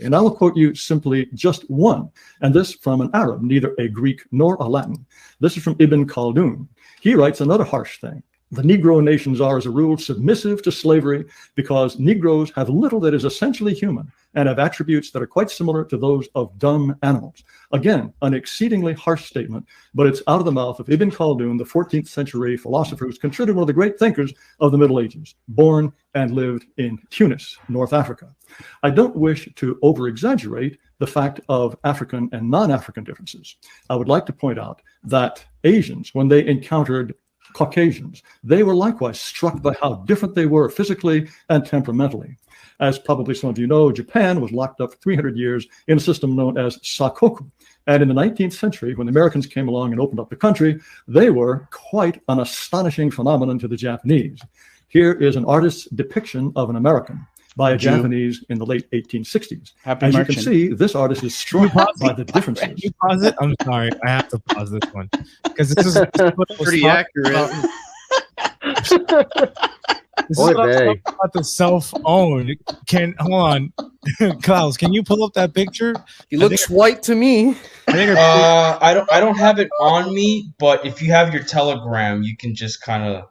And I will quote you simply just one, and this from an Arab, neither a Greek nor a Latin. This is from Ibn Khaldun. He writes another harsh thing. The Negro nations are, as a rule, submissive to slavery because Negroes have little that is essentially human and have attributes that are quite similar to those of dumb animals. Again, an exceedingly harsh statement, but it's out of the mouth of Ibn Khaldun, the 14th century philosopher who's considered one of the great thinkers of the Middle Ages, born and lived in Tunis, North Africa. I don't wish to over-exaggerate the fact of African and non-African differences. I would like to point out that Asians, when they encountered Caucasians, they were likewise struck by how different they were physically and temperamentally. As probably some of you know, Japan was locked up for 300 years in a system known as sakoku. And in the 19th century, when the Americans came along and opened up the country, they were quite an astonishing phenomenon to the Japanese. Here is an artist's depiction of an American by a Japanese in the late 1860s. As you can see, this artist is struck by the differences. Can you pause it? I'm sorry, I have to pause this one because this is pretty accurate. This is about the self-owned. Hold on, Klaus, can you pull up that picture? He looks white to me. I don't have it on me, but if you have your Telegram, you can just kind of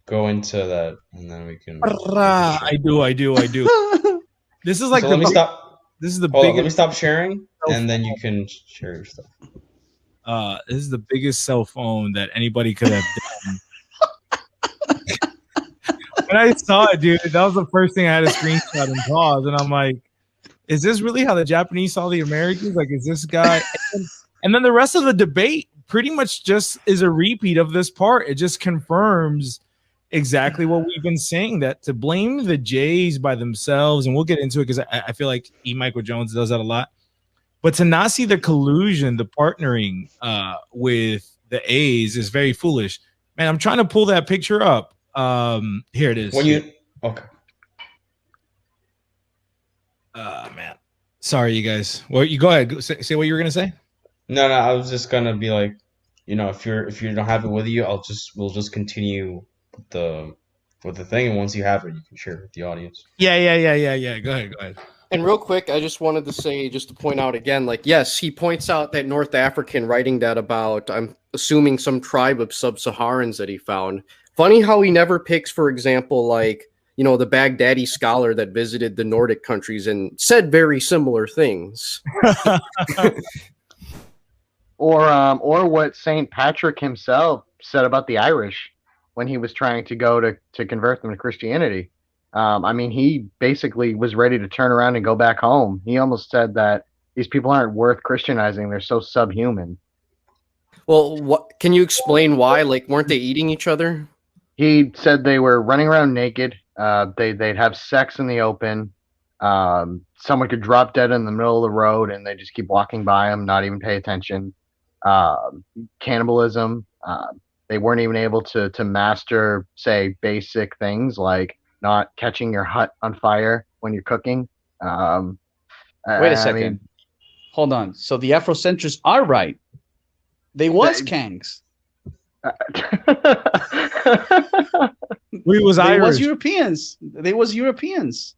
go into that, and then we can. I do. This is like let me stop. This is the biggest. biggest. Let me stop sharing, and then you can share your stuff. This is the biggest cell phone that anybody could have done. When I saw it, dude, that was the first thing I had a screenshot and pause, and I'm like, "Is this really how the Japanese saw the Americans? Like, is this guy?" And then the rest of the debate pretty much just is a repeat of this part. It just confirms exactly what we've been saying, that to blame the Jays by themselves, and we'll get into it because I feel like E. Michael Jones does that a lot, but to not see the collusion, the partnering with the A's is very foolish. Man, I'm trying to pull that picture up. Here it is. Okay. Man, sorry, you guys. Well, you go ahead. Say what you were gonna say. No, I was just gonna be like, if you don't have it with you, we'll just continue with the thing, and once you have it, you can share it with the audience. Yeah. Go ahead. And real quick, I just wanted to say, just to point out again, like, yes, he points out that North African writing that about, I'm assuming, some tribe of sub-Saharans that he found. Funny how he never picks, for example, like, the Baghdadi scholar that visited the Nordic countries and said very similar things. Or what St. Patrick himself said about the Irish when he was trying to go to convert them to Christianity. He basically was ready to turn around and go back home. He almost said that these people aren't worth Christianizing. They're so subhuman. Well, can you explain why? Like, weren't they eating each other? He said they were running around naked. They'd have sex in the open. Someone could drop dead in the middle of the road, and they just keep walking by them, not even pay attention. Cannibalism. They weren't even able to master, say, basic things like not catching your hut on fire when you're cooking. Wait a second. Hold on. So the Afrocentrists are right. They was Kangs. We was Irish. They was Europeans.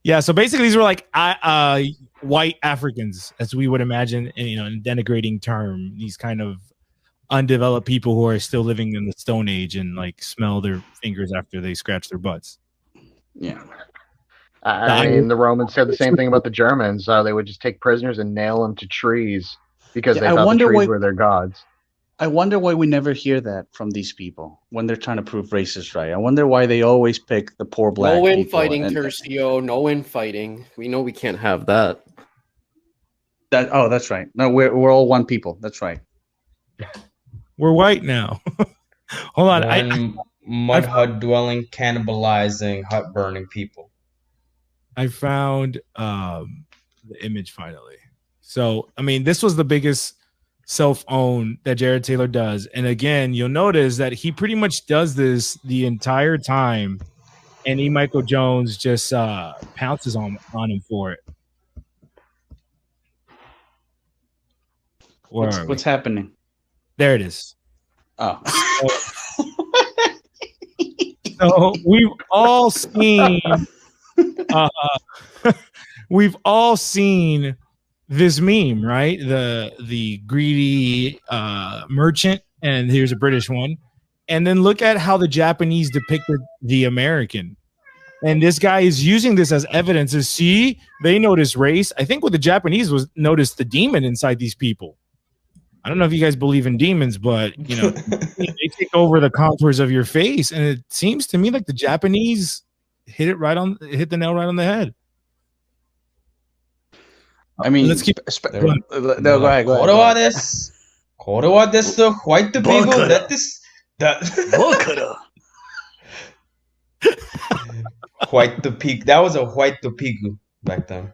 Yeah, so basically these were like white Africans, as we would imagine, in a denigrating term. These kind of undeveloped people who are still living in the Stone Age and like smell their fingers after they scratch their butts. Yeah. The Romans said the same thing about the Germans. They would just take prisoners and nail them to trees because they thought the trees were their gods. I wonder why we never hear that from these people when they're trying to prove racist right. I wonder why they always pick the poor black people. No infighting, Tercio. No infighting. We know we can't have that. That's right. No, we're all one people. That's right. We're white now. Hold on. Mud hut dwelling, cannibalizing, hut burning people. I found the image finally. So, this was the biggest self-own that Jared Taylor does. And again, you'll notice that he pretty much does this the entire time. And E. Michael Jones just pounces on him for it. What's happening? There it is. Oh. So we've all seen we've all seen this meme, right? The greedy merchant, and here's a British one. And then look at how the Japanese depicted the American. And this guy is using this as evidence to see they notice race. I think what the Japanese was notice the demon inside these people. I don't know if you guys believe in demons, but you know, they take over the contours of your face. And it seems to me like the Japanese hit the nail right on the head. I mean, let's keep go ahead. これはです。これはです。White people. That is that. White pig. That was a white pig back then.